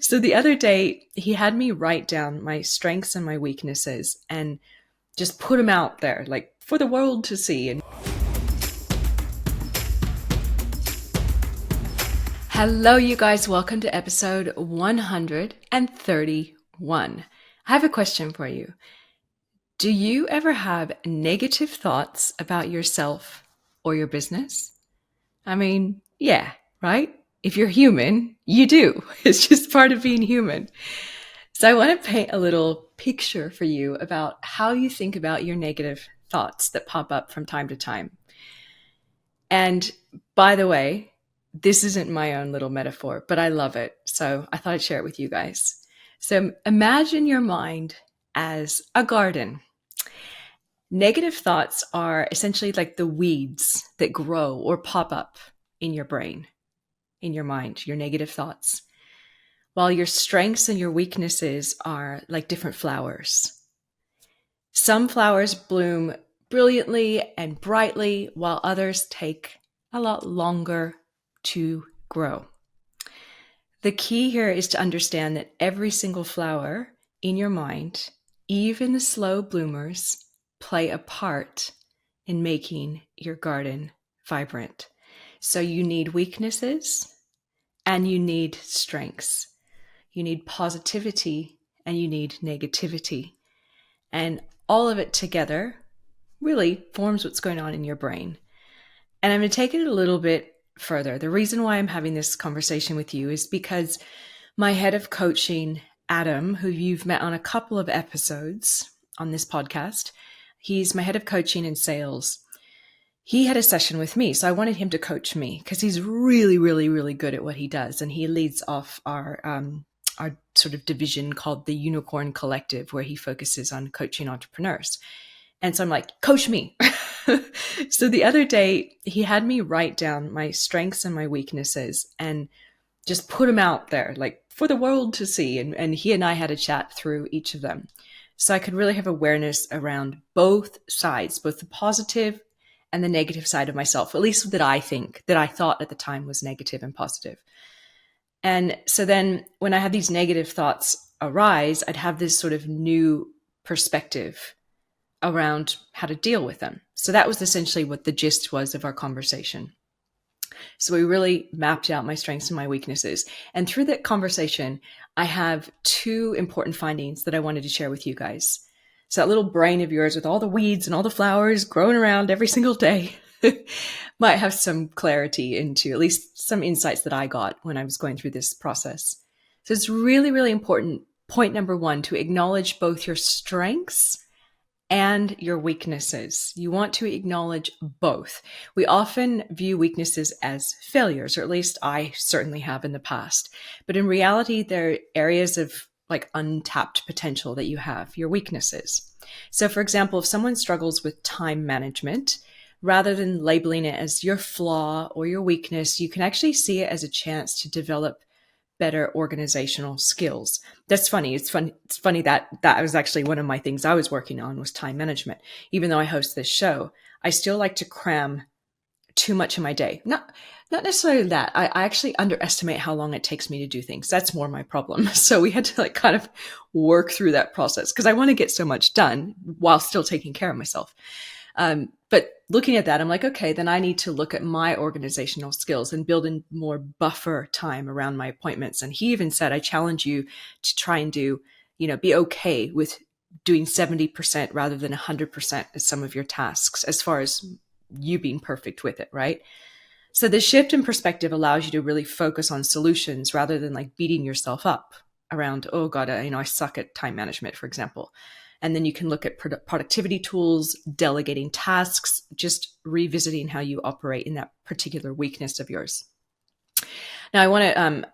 So the other day, he had me write down my strengths and my weaknesses and just put them out there, like for the world to see. And hello, you guys. Welcome to episode 131. I have a question for you. Do you ever have negative thoughts about yourself or your business? I mean, yeah, right? If you're human, you do. It's just part of being human. So I want to paint a little picture for you about how you think about your negative thoughts that pop up from time to time. And by the way, this isn't my own little metaphor, but I love it. So I thought I'd share it with you guys. So imagine your mind as a garden. Negative thoughts are essentially like the weeds that grow or pop up in your brain, in your mind, your negative thoughts. While your strengths and your weaknesses are like different flowers. Some flowers bloom brilliantly and brightly, while others take a lot longer to grow. The key here is to understand that every single flower in your mind, even the slow bloomers, play a part in making your garden vibrant. So you need weaknesses and you need strengths. You need positivity and you need negativity. And all of it together really forms what's going on in your brain. And I'm going to take it a little bit further. The reason why I'm having this conversation with you is because my head of coaching, Adam, who you've met on a couple of episodes on this podcast, he's my head of coaching and sales. He had a session with me, so I wanted him to coach me because he's really, really, really good at what he does. And he leads off our sort of division called the Unicorn Collective, where he focuses on coaching entrepreneurs. And so I'm like, coach me. So the other day, he had me write down my strengths and my weaknesses and just put them out there, like for the world to see. And he and I had a chat through each of them. So I could really have awareness around both sides, both the positive and the negative side of myself, at least that I thought at the time was negative and positive. And so then when I had these negative thoughts arise, I'd have this sort of new perspective around how to deal with them. So that was essentially what the gist was of our conversation. So we really mapped out my strengths and my weaknesses. And through that conversation, I have two important findings that I wanted to share with you guys. So that little brain of yours with all the weeds and all the flowers growing around every single day might have some clarity into at least some insights that I got when I was going through this process. So it's really, really important. Point number one, to acknowledge both your strengths and your weaknesses. You want to acknowledge both. We often view weaknesses as failures, or at least I certainly have in the past. But in reality, they're areas of like untapped potential that you have, your weaknesses. So for example, if someone struggles with time management, rather than labeling it as your flaw or your weakness, you can actually see it as a chance to develop better organizational skills. That's funny. It's funny that was actually one of my things I was working on was time management. Even though I host this show, I still like to cram too much in my day. Not necessarily that. I actually underestimate how long it takes me to do things. That's more my problem. So we had to like kind of work through that process because I want to get so much done while still taking care of myself. But looking at that, I'm like, okay, then I need to look at my organizational skills and build in more buffer time around my appointments. And he even said, I challenge you to try and be okay with doing 70% rather than 100% as some of your tasks, as far as you being perfect with it, right? So the shift in perspective allows you to really focus on solutions rather than like beating yourself up around, oh God, I suck at time management, for example. And then you can look at productivity tools, delegating tasks, just revisiting how you operate in that particular weakness of yours. Now, I want to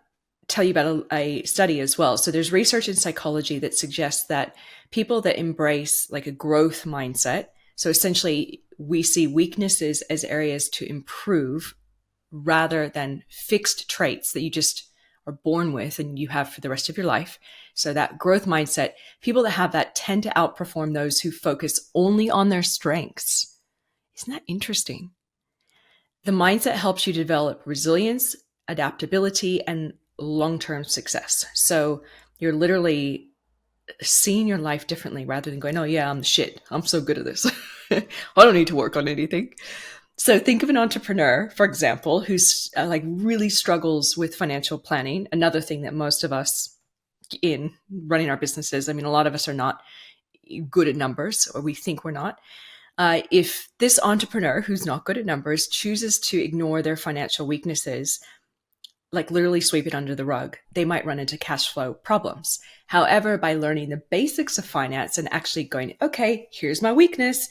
tell you about a study as well. So there's research in psychology that suggests that people that embrace like a growth mindset, so essentially we see weaknesses as areas to improve rather than fixed traits that you just are born with and you have for the rest of your life. So that growth mindset, people that have that tend to outperform those who focus only on their strengths. Isn't that interesting? The mindset helps you develop resilience, adaptability, and long-term success. So you're literally seeing your life differently rather than going, oh yeah, I'm the shit. I'm so good at this. I don't need to work on anything. So think of an entrepreneur, for example, who's like really struggles with financial planning. Another thing that most of us in running our businesses, I mean, a lot of us are not good at numbers, or we think we're not. If this entrepreneur who's not good at numbers chooses to ignore their financial weaknesses, like literally sweep it under the rug, they might run into cash flow problems. However, by learning the basics of finance and actually going, okay, here's my weakness,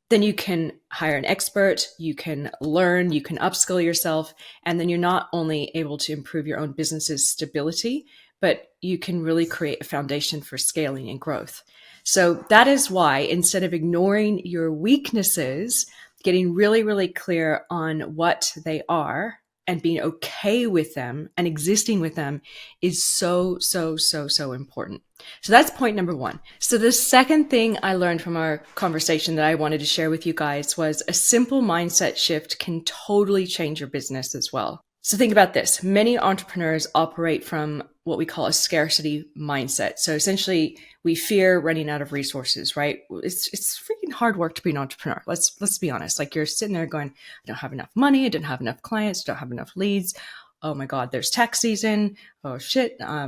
then you can hire an expert, you can learn, you can upskill yourself, and then you're not only able to improve your own business's stability, but you can really create a foundation for scaling and growth. So that is why, instead of ignoring your weaknesses, getting really, really clear on what they are and being okay with them and existing with them is so, so, so, so important. So that's point number one. So the second thing I learned from our conversation that I wanted to share with you guys was a simple mindset shift can totally change your business as well. So think about this. Many entrepreneurs operate from what we call a scarcity mindset. So essentially we fear running out of resources, right? It's freaking hard work to be an entrepreneur. Let's be honest. Like you're sitting there going, I don't have enough money. I don't have enough clients. I don't have enough leads. Oh my God, there's tax season. Oh shit. Now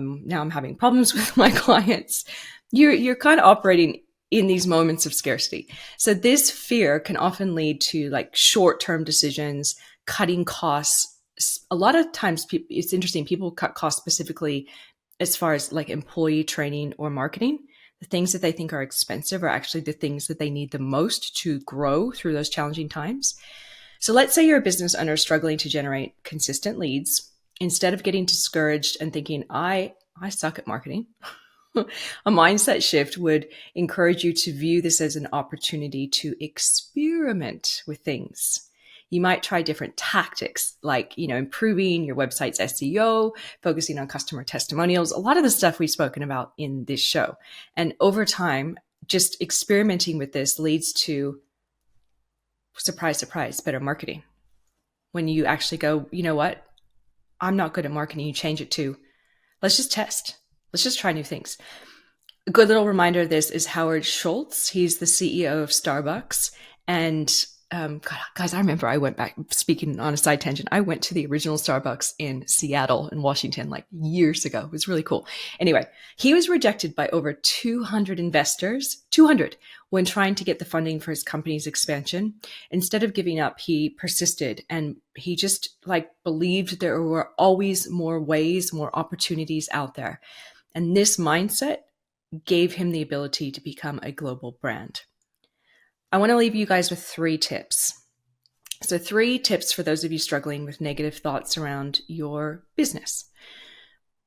I'm having problems with my clients. You're kind of operating in these moments of scarcity. So this fear can often lead to like short-term decisions, cutting costs. A lot of times it's interesting. People cut costs specifically as far as like employee training or marketing. The things that they think are expensive are actually the things that they need the most to grow through those challenging times. So let's say you're a business owner struggling to generate consistent leads. Instead of getting discouraged and thinking, I suck at marketing, a mindset shift would encourage you to view this as an opportunity to experiment with things. You might try different tactics, like, improving your website's SEO, focusing on customer testimonials, a lot of the stuff we've spoken about in this show. And over time, just experimenting with this leads to, surprise, surprise, better marketing. When you actually go, you know what? I'm not good at marketing. You change it to, let's just test. Let's just try new things. A good little reminder of this is Howard Schultz. He's the CEO of Starbucks. And guys, I remember I went back, speaking on a side tangent, I went to the original Starbucks in Seattle in Washington like years ago. It was really cool. Anyway, he was rejected by over 200 investors, 200, when trying to get the funding for his company's expansion. Instead of giving up, he persisted, and he just believed there were always more ways, more opportunities out there. And this mindset gave him the ability to become a global brand. I want to leave you guys with 3 tips. So 3 tips for those of you struggling with negative thoughts around your business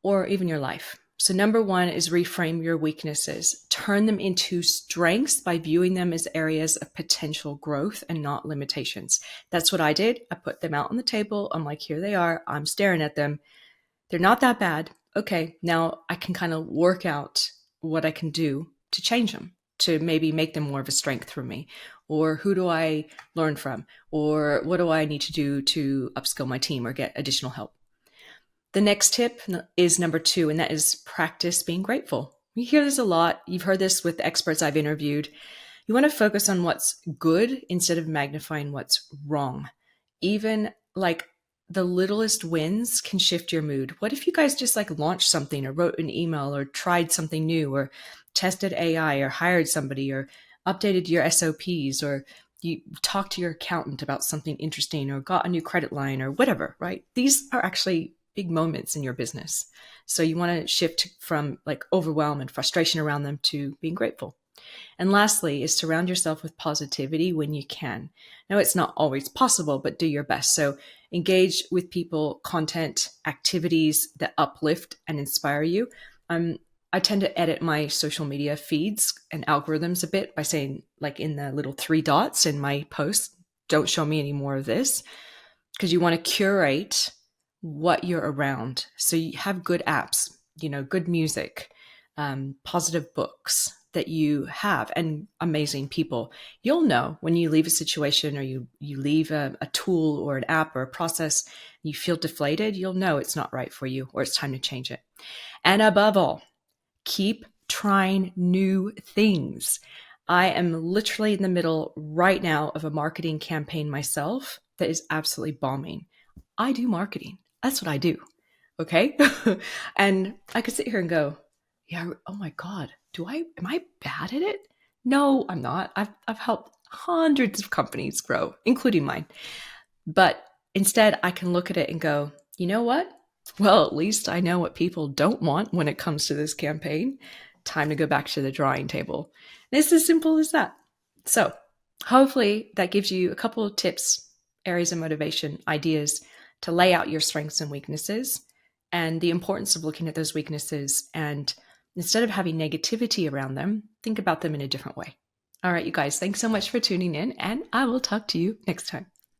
or even your life. So number 1 is reframe your weaknesses. Turn them into strengths by viewing them as areas of potential growth and not limitations. That's what I did. I put them out on the table. I'm like, here they are. I'm staring at them. They're not that bad. Okay, now I can kind of work out what I can do to change them, to maybe make them more of a strength for me. Or who do I learn from? Or what do I need to do to upskill my team or get additional help? The next tip is number 2, and that is practice being grateful. You hear this a lot. You've heard this with experts I've interviewed. You want to focus on what's good instead of magnifying what's wrong. Even the littlest wins can shift your mood. What if you guys just launched something or wrote an email or tried something new or tested AI or hired somebody or updated your SOPs or you talked to your accountant about something interesting or got a new credit line or whatever, right? These are actually big moments in your business. So you want to shift from overwhelm and frustration around them to being grateful. And lastly is surround yourself with positivity when you can. Now, it's not always possible, but do your best. So engage with people, content, activities that uplift and inspire you. I tend to edit my social media feeds and algorithms a bit by saying, in the little 3 dots in my posts, don't show me any more of this, because you want to curate what you're around. So you have good apps, good music, positive books that you have, and amazing people. You'll know when you leave a situation or you leave a tool or an app or a process you feel deflated, you'll know it's not right for you or it's time to change it. And above all, keep trying new things. I am literally in the middle right now of a marketing campaign myself that is absolutely bombing. I do marketing. That's what I do. Okay. And I could sit here and go, yeah, oh my God, am I bad at it? No, I'm not. I've helped hundreds of companies grow, including mine. But instead, I can look at it and go, you know what? Well, at least I know what people don't want when it comes to this campaign. Time to go back to the drawing table. And it's as simple as that. So, hopefully, that gives you a couple of tips, areas of motivation, ideas to lay out your strengths and weaknesses, and the importance of looking at those weaknesses. And instead of having negativity around them, think about them in a different way. All right, you guys, thanks so much for tuning in, and I will talk to you next time.